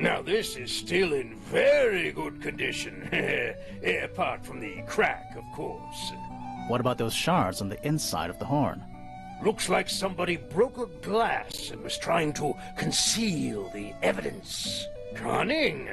Now this is still in very good condition. Apart from the crack, of course. What about those shards on the inside of the horn? Looks like somebody broke a glass and was trying to conceal the evidence. Cunning.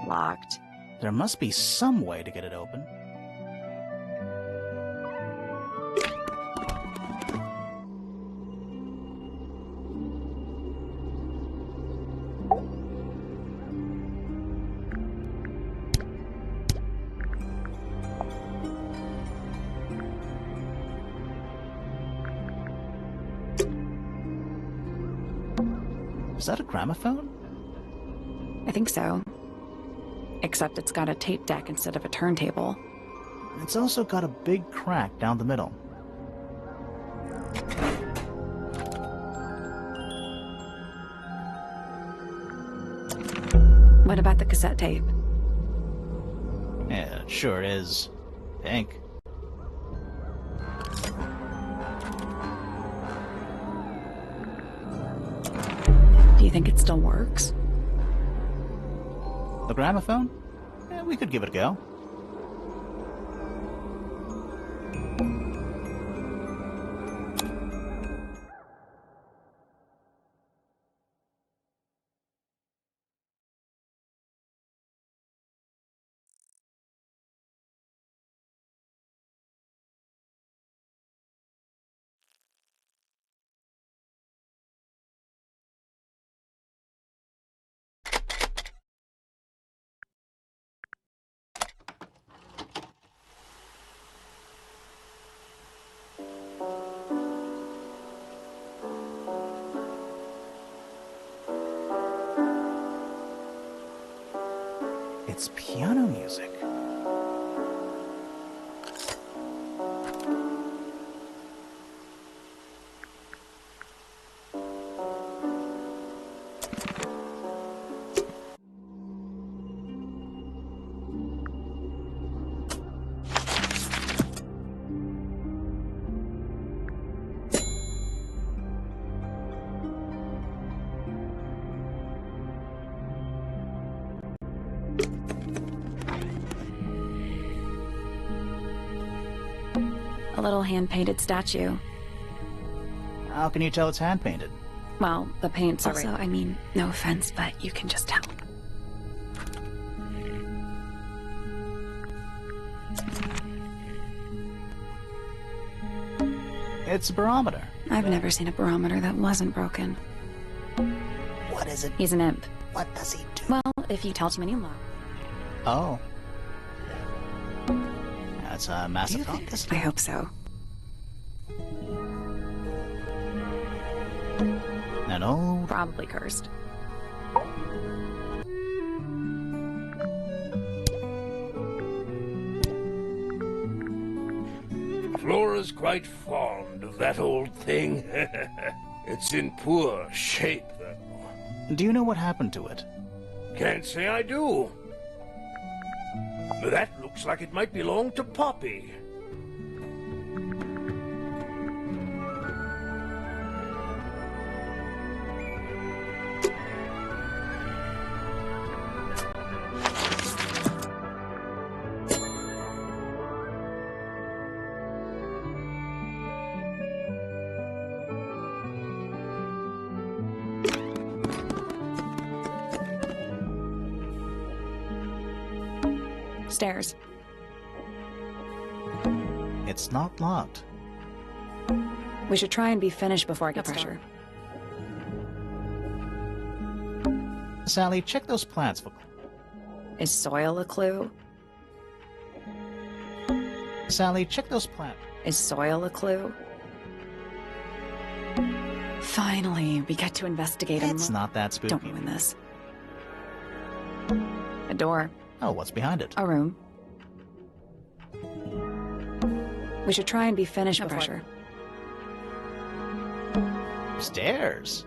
Locked. There must be some way to get it open. Is that a gramophone? I think so. Except it's got a tape deck instead of a turntable. It's also got a big crack down the middle. What about the cassette tape? Yeah, it sure is. Pink. Do you think it still works? The gramophone? Yeah, we could give it a go. It's piano music. A little hand-painted statue. How can you tell it's hand-painted? Well, the paint's also, I mean, no offense, but you can just tell. It's a barometer. I've never seen a barometer that wasn't broken. What is it? He's an imp. What does he do? Well, if you tell too many lies. Oh. That's a massive practice. I hope so. An old... Probably cursed. Flora's quite fond of that old thing. It's in poor shape, though. Do you know what happened to it? Can't say I do. That looks like it might belong to Poppy. Stairs. It's not locked. We should try and be finished before I get pressure. Sally, check those plants for... Is soil a clue? Sally, check those plants. Is soil a clue? Finally, we get to investigate him. It's not that spooky. Don't ruin this. A door. Oh, what's behind it? A room. We should try and be finished before pressure. Stairs.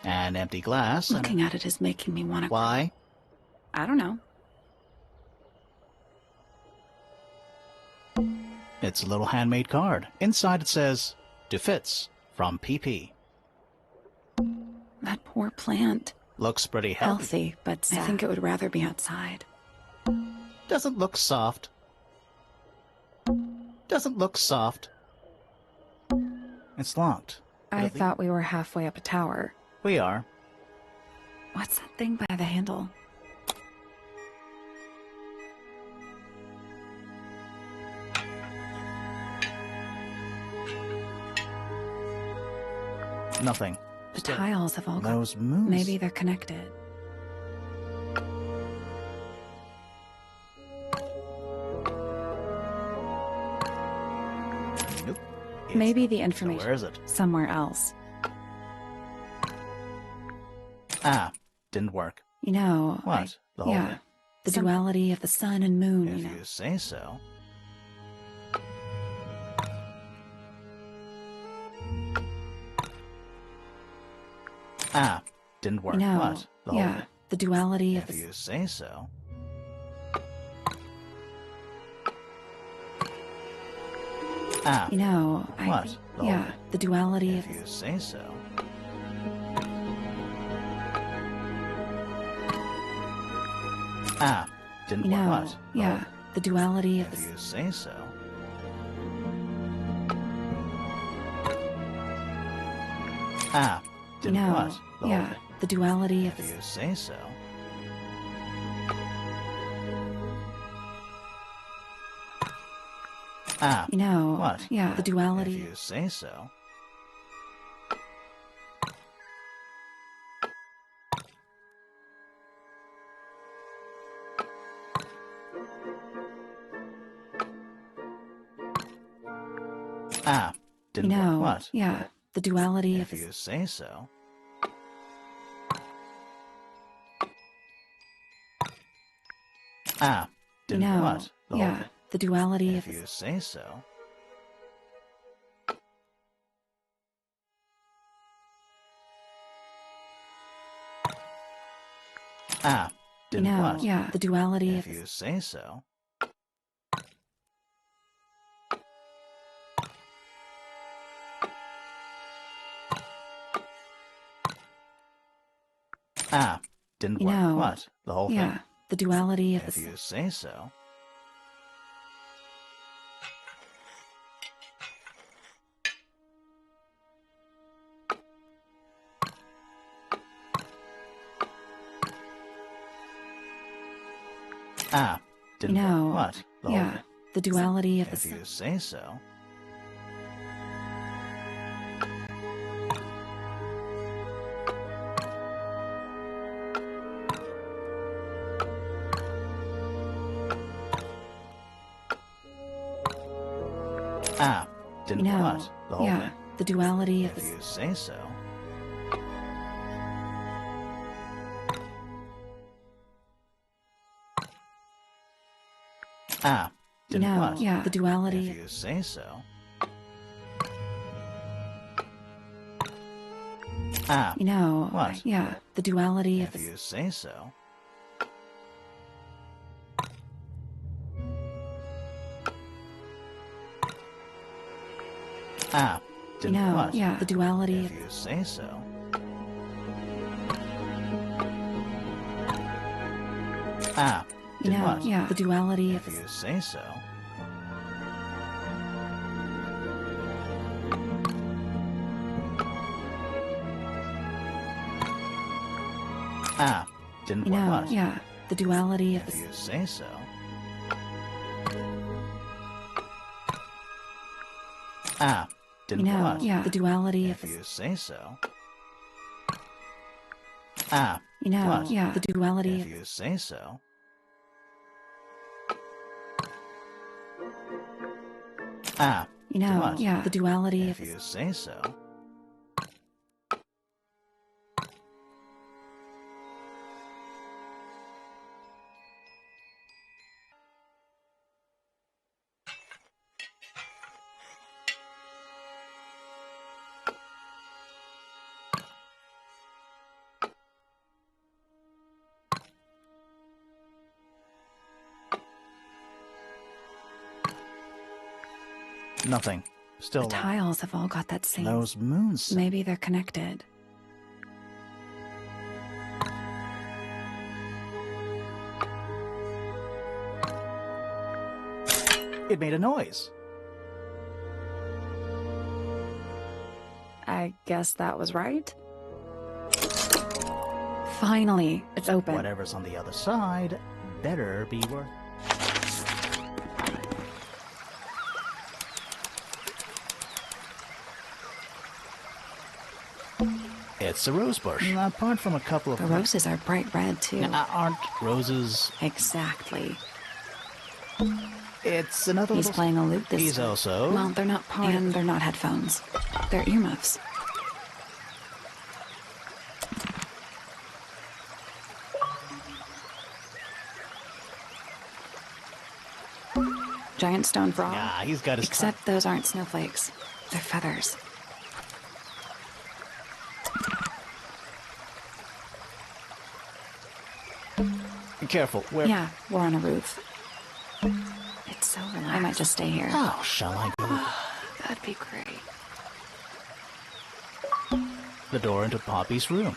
An empty glass. Looking at it is making me want to... Why? I don't know. It's a little handmade card. Inside it says, "To Fitz, from PP." That poor plant. Looks pretty healthy. Healthy, but sad. I think it would rather be outside. Doesn't look soft. Doesn't look soft. It's locked. I thought we were halfway up a tower. We are. What's that thing by the handle? Nothing. The tiles have all those moons. Maybe they're connected. Nope. Maybe the information. So where is it? Somewhere else. Ah, didn't work. You know. What? The whole thing? The duality of the sun and moon. If you say so. Ah, didn't work. You know, what? The whole thing? The duality If of the... you say so. Ah, You know, what? The whole thing? the duality If of... you say so. Ah, didn't You work. know, What? The whole thing? the duality of If the... you say so. Ah, You didn't know, what? The whole thing? the duality of If the... you say so. Ah, You know, what? the duality... If you say so. Ah, You didn't know, work. What? the duality If of the... you say so. Ah, You didn't know, what? The whole thing? the duality If of the... you say so. Ah, You didn't know, what? the duality If of the... you say so. Ah, didn't You work. know, What? The whole thing? the duality of If the... you say so. Ah, You didn't know, work. What? The whole thing? the duality of If the... you say so. Ah, You didn't know, what? The whole thing? the duality of If the... you say so. Ah, You didn't know, what? the duality... If you say so. Ah. You know, What? yeah, the duality If of you say so. Ah. you Didn't know, what? yeah, the duality If you say so. Ah. you Didn't know, what? yeah, the duality If of you say so. Ah. Didn't you know, what? yeah, the duality of If you say so. Ah. you Didn't know, what? yeah, the duality If of you say so. Ah. you know, What? yeah, the duality If of you say so. Ah. you know, What? yeah, the duality If of you say so. Nothing. Still the tiles have all got that same. those moons. Maybe they're connected. It made a noise. I guess that was right. Finally, it's open. Whatever's on the other side better be worth. It's a rose bush. Apart from a couple of The roses are bright red too. aren't roses. Exactly. It's another. He's playing a lute this He's time. also. Well, they're not part and they're not headphones. They're earmuffs. Giant stone frog. Yeah, he's got his. Except those aren't snowflakes. They're feathers. Be careful. Where? Yeah, we're on a roof. It's so relaxed. I might just stay here. How shall I go? That'd be great. The door into Poppy's room.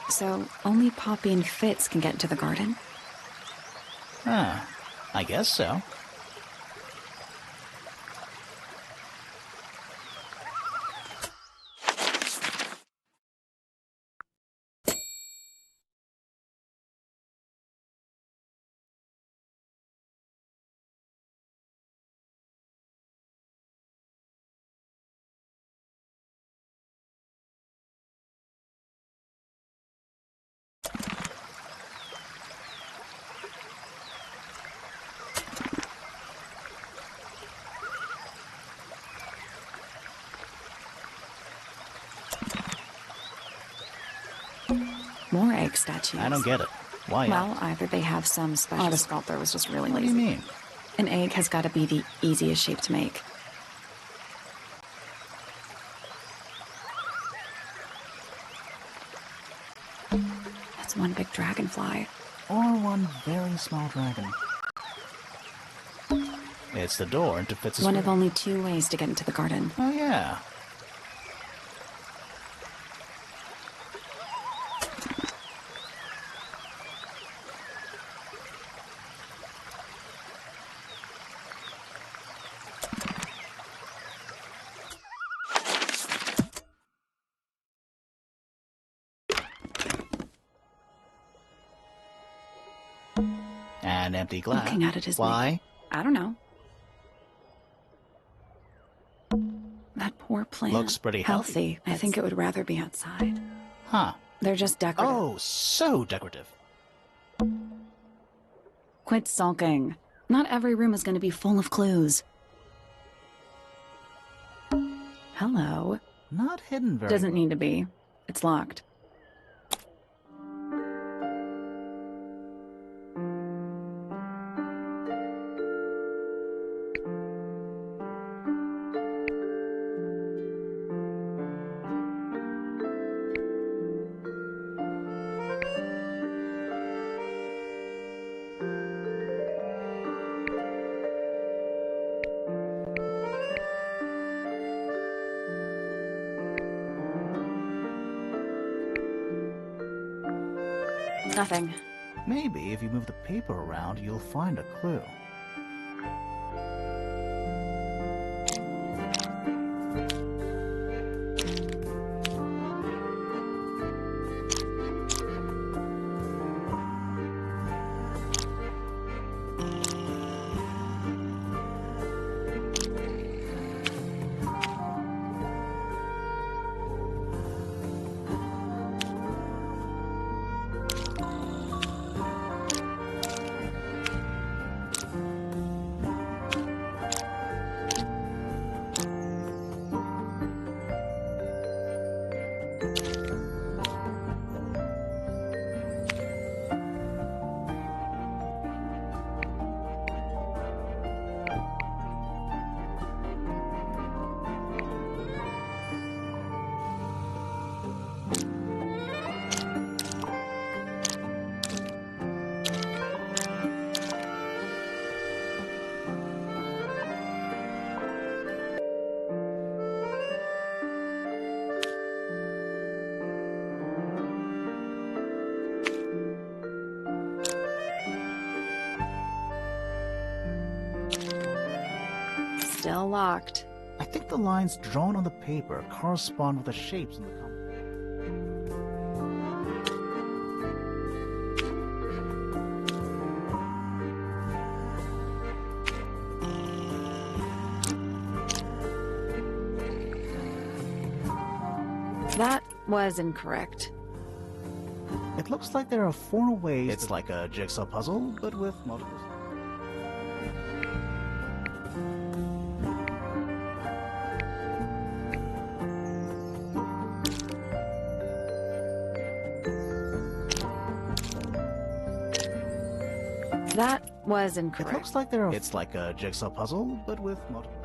So, only Poppy and Fitz can get into the garden? Huh. I guess so. More egg statues. I don't get it. Why? Well, either they have some special... Oh, the sculptor was just really What lazy. do you mean? An egg has got to be the easiest shape to make. That's one big dragonfly. Or one very small dragon. It's the door into Fitz's One room. of only 2 ways to get into the garden. Oh, yeah. An empty glass. Looking at it is Why? I don't know. That poor plant. Looks pretty healthy. I think it would rather be outside. Huh. They're just decorative. Oh, so decorative. Quit sulking. Not every room is going to be full of clues. Hello. Not hidden very Doesn't need to be. It's locked. Nothing. Maybe if you move the paper around, you'll find a clue. Still locked. I think the lines drawn on the paper correspond with the shapes in the compass. That was incorrect. It looks like there are 4 ways. It's like a jigsaw puzzle, but with multiple. That was incorrect. It looks like there are. It's like a jigsaw puzzle, but with multiple.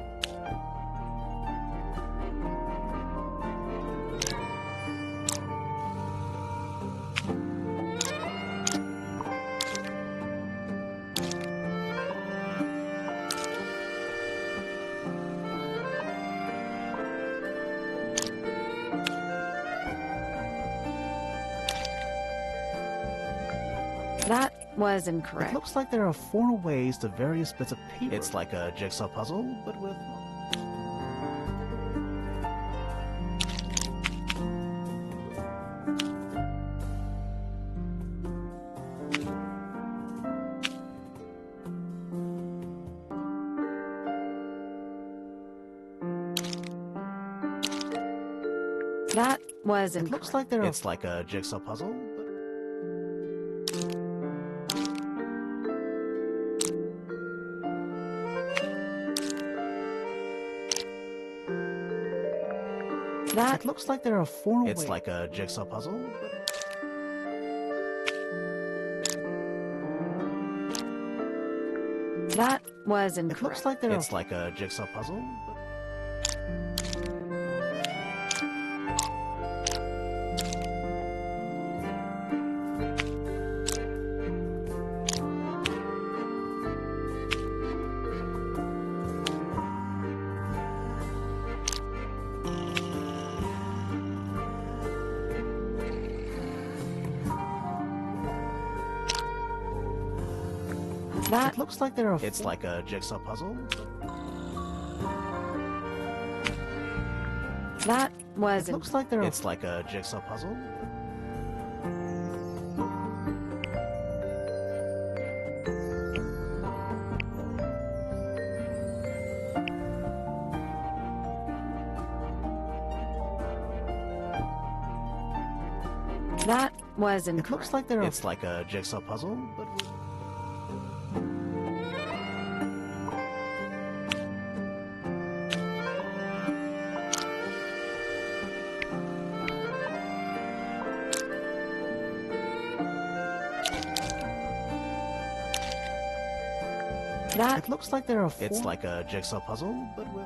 That was incorrect. It looks like there are 4 ways to various bits of paper. It's like a jigsaw puzzle, but with. That was incorrect. It looks like there are. It's like a jigsaw puzzle, but. That It looks like there are 4 ways. It's like a jigsaw puzzle, but. That was incorrect. It looks like there are. It's like a jigsaw puzzle, but. That It looks like there are. It's like a jigsaw puzzle. That was It looks like there are. It's like a jigsaw puzzle. That was It incorrect. looks like there are. It's like a jigsaw puzzle, but. That It looks like there are 4. It's like a jigsaw puzzle, but with.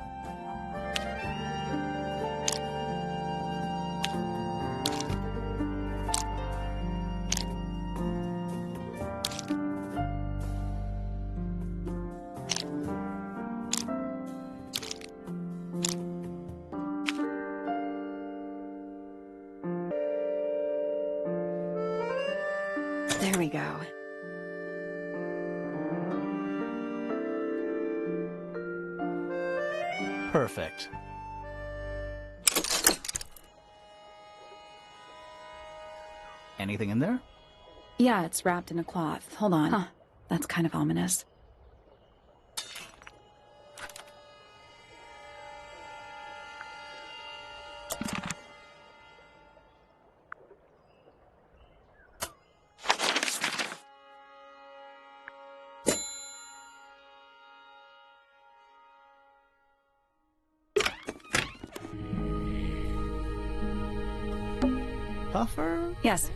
There we go. Perfect. Anything in there? Yeah, it's wrapped in a cloth. Hold on. Huh. That's kind of ominous. Puffer? Yes.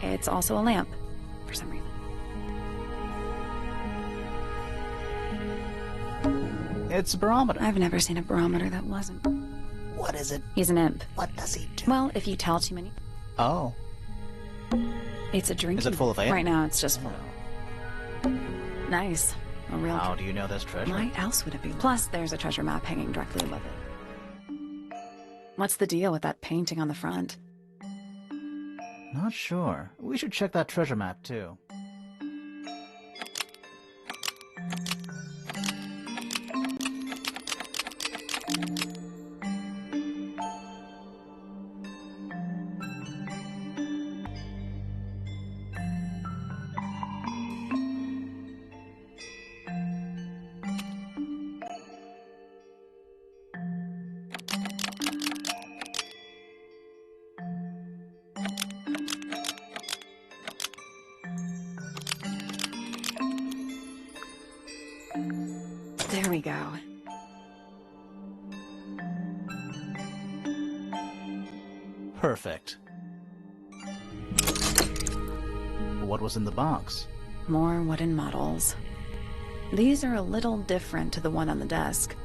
It's also a lamp, for some reason. It's a barometer. I've never seen a barometer that wasn't. What is it? He's an imp. What does he do? Well, if you tell too many... Oh. It's a drinking... Is it full of ale? Right now, it's just full. Nice. A real... How do you know there's treasure? Why else would it be? Plus, there's a treasure map hanging directly above it. What's the deal with that painting on the front? Not sure. We should check that treasure map, too. There we go. Perfect. What was in the box? More wooden models. These are a little different to the one on the desk.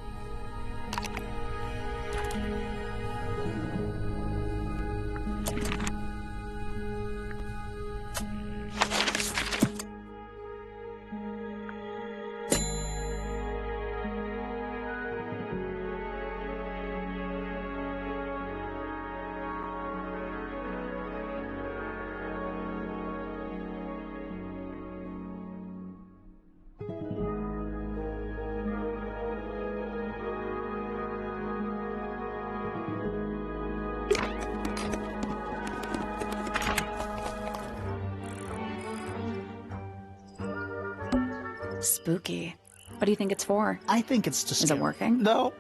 Spooky. What do you think it's for? I think it's just... Is it working? No.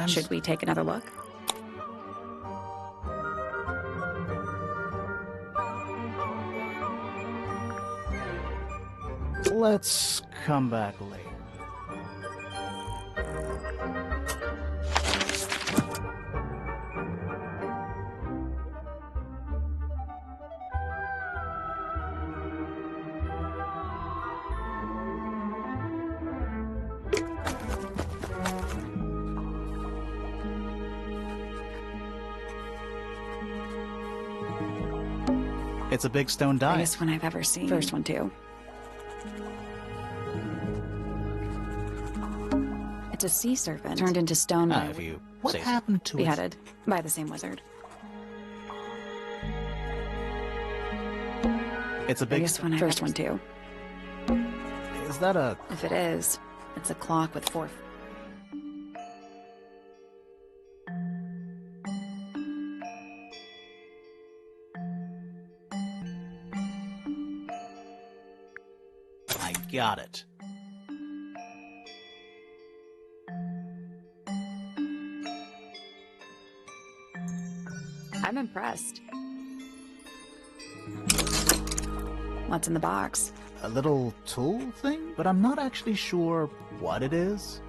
Should we take another look? Let's come back later. It's a big stone die. Biggest one I've ever seen. First one, too. It's a sea serpent turned into stone by Have you... What happened to it? beheaded by the same wizard. It's a big... Biggest one I've First ever one, too. Is that a... If it is, it's a clock with 4... I got it. I'm impressed. What's in the box? A little tool thing? But I'm not actually sure what it is.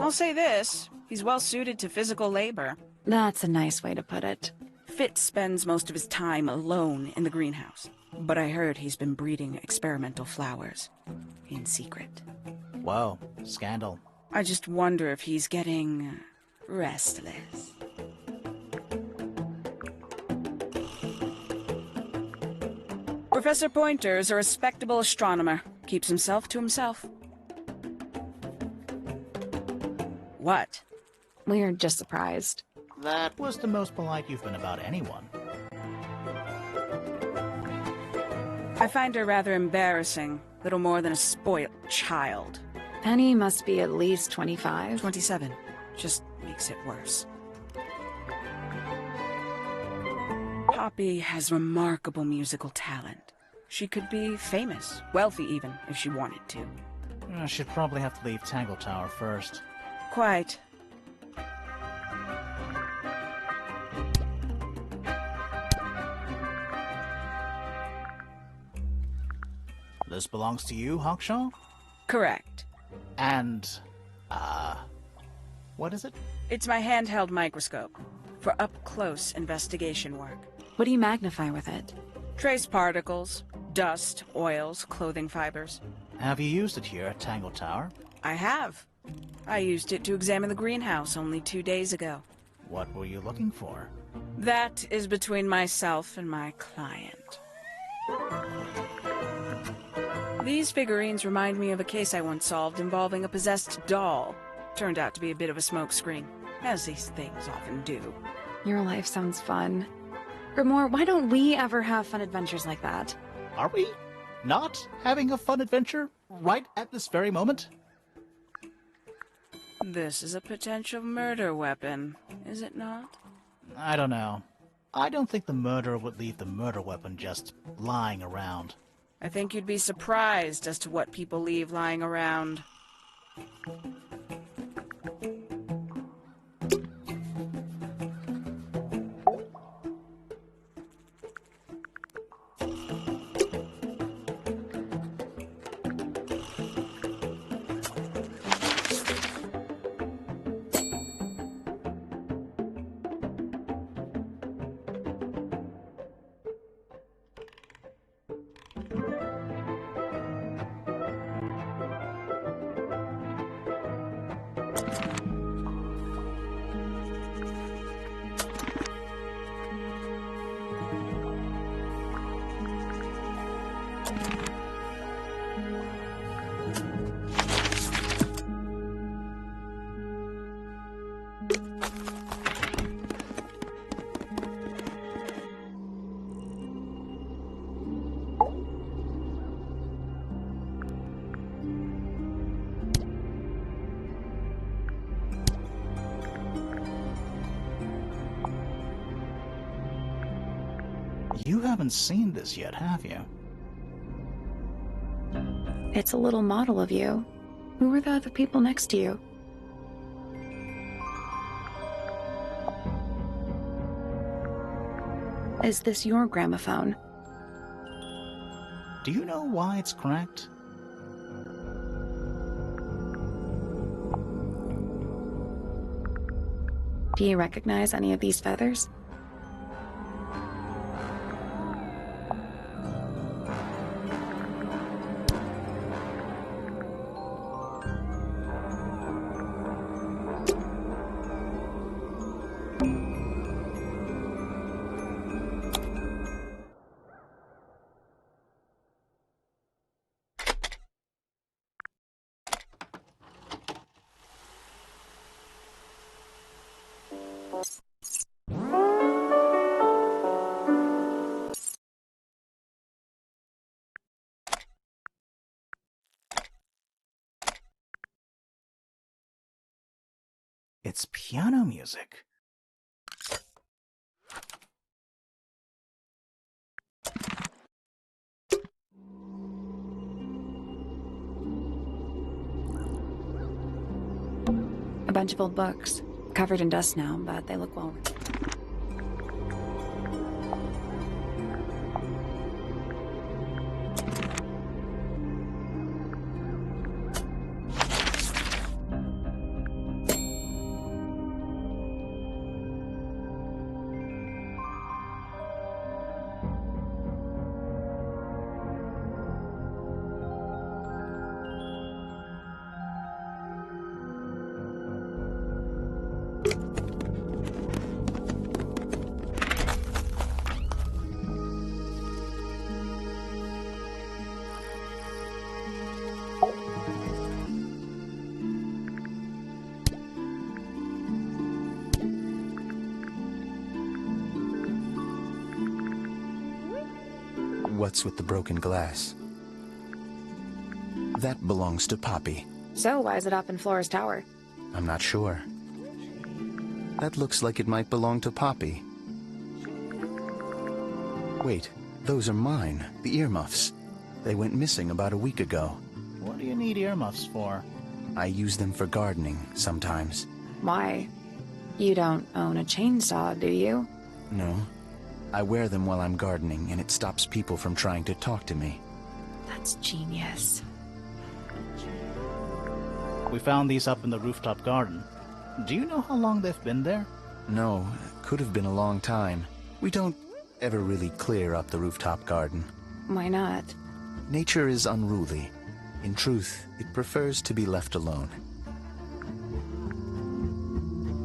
I'll say this, he's well suited to physical labor. That's a nice way to put it. Fitz spends most of his time alone in the greenhouse, but I heard he's been breeding experimental flowers. In secret. Whoa, scandal. I just wonder if he's getting restless. Professor Pointer is a respectable astronomer. Keeps himself to himself. What? We're just surprised. That was the most polite you've been about anyone. I find her rather embarrassing. Little more than a spoiled child. Penny must be at least 25. 27. Just makes it worse. Poppy has remarkable musical talent. She could be famous, wealthy even, if she wanted to. She'd probably have to leave Tangle Tower first. Quite. This belongs to you, Hawkshaw? Correct. And, what is it? It's my handheld microscope for up-close investigation work. What do you magnify with it? Trace particles, dust, oils, clothing fibers. Have you used it here at Tangle Tower? I have. I used it to examine the greenhouse only 2 days ago. What were you looking for? That is between myself and my client. These figurines remind me of a case I once solved involving a possessed doll. Turned out to be a bit of a smokescreen, as these things often do. Your life sounds fun. Grimoire, why don't we ever have fun adventures like that? Are we not having a fun adventure right at this very moment? This is a potential murder weapon, is it not? I don't know. I don't think the murderer would leave the murder weapon just lying around. I think you'd be surprised as to what people leave lying around. You haven't seen this yet, have you? It's a little model of you. Who were the other people next to you? Is this your gramophone? Do you know why it's cracked? Do you recognize any of these feathers? It's piano music. A bunch of old books. Covered in dust now, but they look well. What's with the broken glass? That belongs to Poppy. So why is it up in Flora's tower? I'm not sure. That looks like it might belong to Poppy. Wait, those are mine, the earmuffs. They went missing about a week ago. What do you need earmuffs for? I use them for gardening sometimes. Why? You don't own a chainsaw, do you? No. I wear them while I'm gardening, and it stops people from trying to talk to me. That's genius. We found these up in the rooftop garden. Do you know how long they've been there? No, could have been a long time. We don't ever really clear up the rooftop garden. Why not? Nature is unruly. In truth, it prefers to be left alone.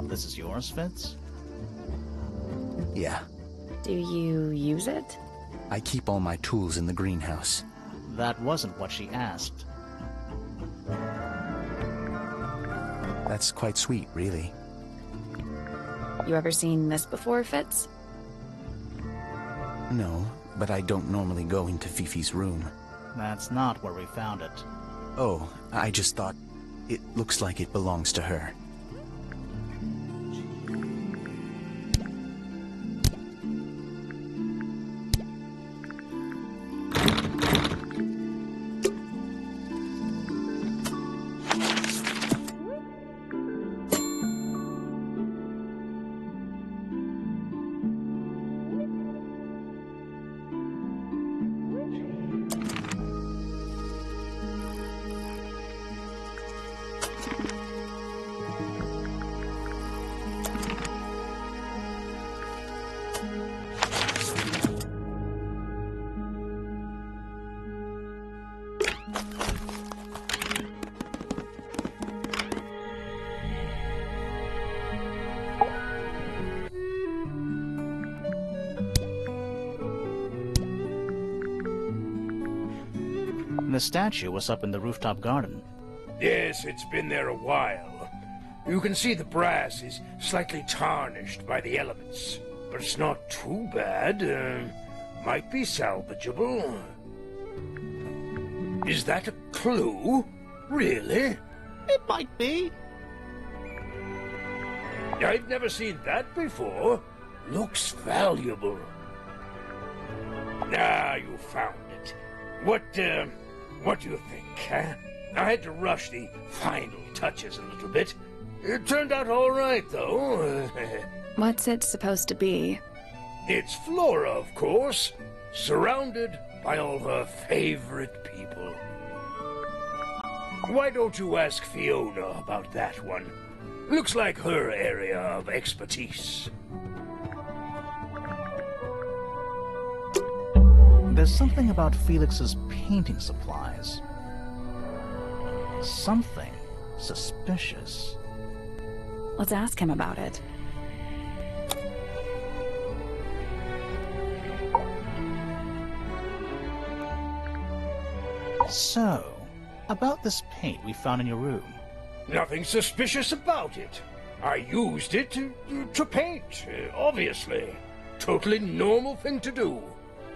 This is yours, Fitz? Yeah. Do you use it? I keep all my tools in the greenhouse. That wasn't what she asked. That's quite sweet, really. You ever seen this before, Fitz? No, but I don't normally go into Fifi's room. That's not where we found it. Oh, I just thought it looks like it belongs to her. The statue was up in the rooftop garden. Yes, it's been there a while. You can see the brass is slightly tarnished by the elements. But it's not too bad. Might be salvageable. Is that a clue? Really? It might be. I've never seen that before. Looks valuable. Ah, you found it. What do you think, huh? I had to rush the final touches a little bit. It turned out all right, though. What's it supposed to be? It's Flora, of course, surrounded by all her favorite people. Why don't you ask Fiona about that one? Looks like her area of expertise. There's something about Felix's painting supplies. Something suspicious. Let's ask him about it. So, about this paint we found in your room. Nothing suspicious about it. I used it to paint, obviously. Totally normal thing to do.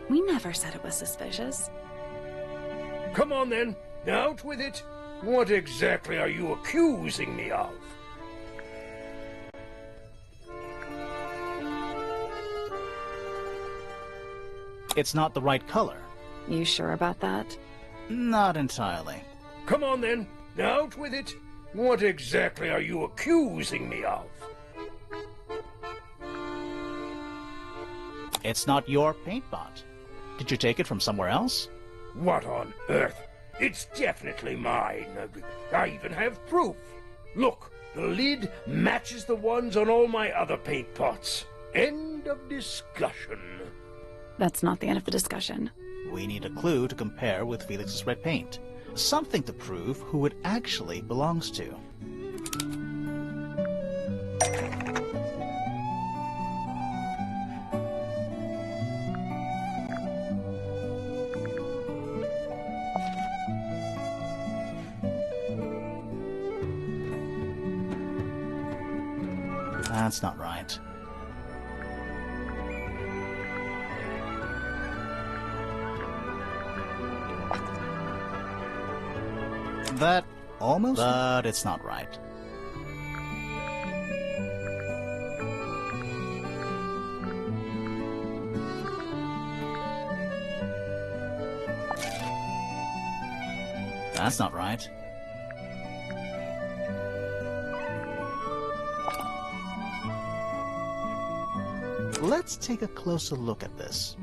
We never said it was suspicious. Come on then, out with it. What exactly are you accusing me of? It's not the right color. You sure about that? Not entirely. Come on then, out with it. What exactly are you accusing me of? It's not your paint pot. Did you take it from somewhere else? What on earth? It's definitely mine. I even have proof. Look, the lid matches the ones on all my other paint pots. End of discussion. That's not the end of the discussion. We need a clue to compare with Felix's red paint. Something to prove who it actually belongs to. That's not right. That almost... But it's not right. That's not right. Let's take a closer look at this.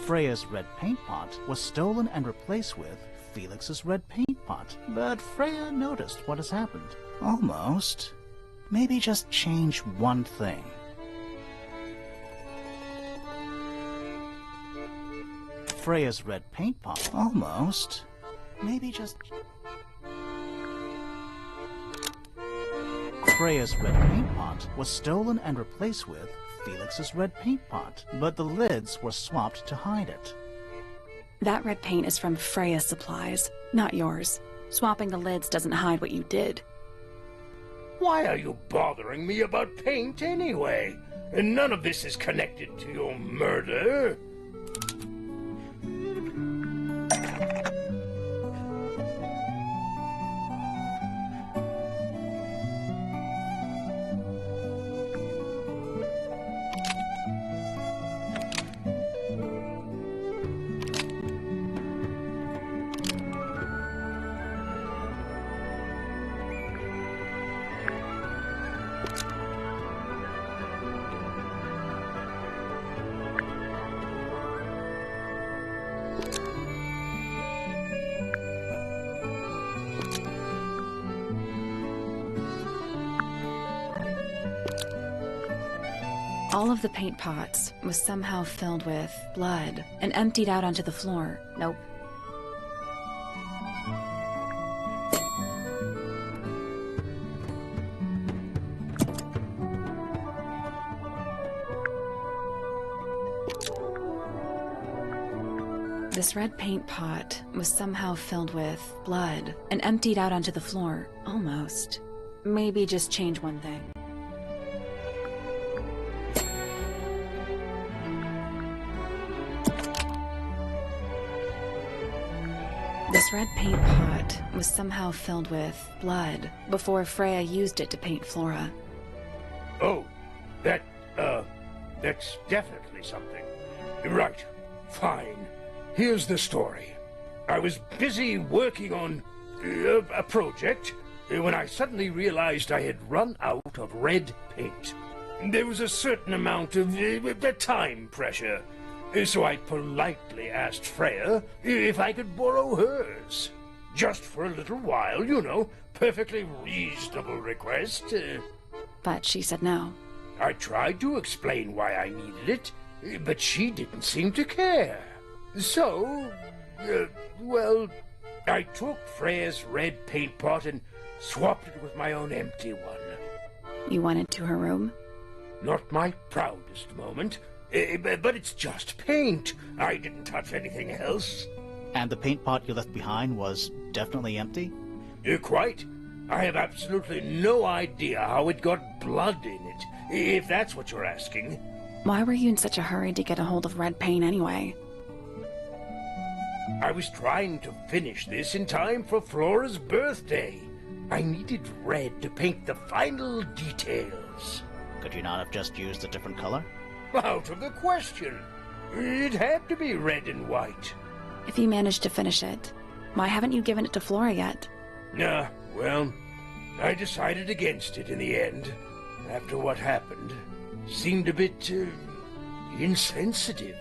Freya's red paint pot was stolen and replaced with Felix's red paint pot. But Freya noticed what has happened. Almost. Maybe just change one thing. Freya's red paint pot. Almost. Maybe just... Freya's red paint pot was stolen and replaced with Felix's red paint pot, but the lids were swapped to hide it. That red paint is from Freya's supplies, not yours. Swapping the lids doesn't hide what you did. Why are you bothering me about paint anyway? And none of this is connected to your murder. All of the paint pots was somehow filled with blood and emptied out onto the floor. Nope. This red paint pot was somehow filled with blood and emptied out onto the floor. Almost. Maybe just change one thing. This red paint pot was somehow filled with blood before Freya used it to paint Flora. Oh, that's definitely something. Right, fine. Here's the story. I was busy working on a project when I suddenly realized I had run out of red paint. There was a certain amount of time pressure. So I politely asked Freya if I could borrow hers. Just for a little while, you know. Perfectly reasonable request. But she said no. I tried to explain why I needed it, but she didn't seem to care. So, well, I took Freya's red paint pot and swapped it with my own empty one. You went into her room? Not my proudest moment. But it's just paint. I didn't touch anything else. And the paint pot you left behind was definitely empty? Quite. I have absolutely no idea how it got blood in it, if that's what you're asking. Why were you in such a hurry to get a hold of red paint anyway? I was trying to finish this in time for Flora's birthday. I needed red to paint the final details. Could you not have just used a different color? Out of the question. It had to be red and white. If you managed to finish it, why haven't you given it to Flora yet? Well, I decided against it in the end. After what happened. Seemed a bit, insensitive.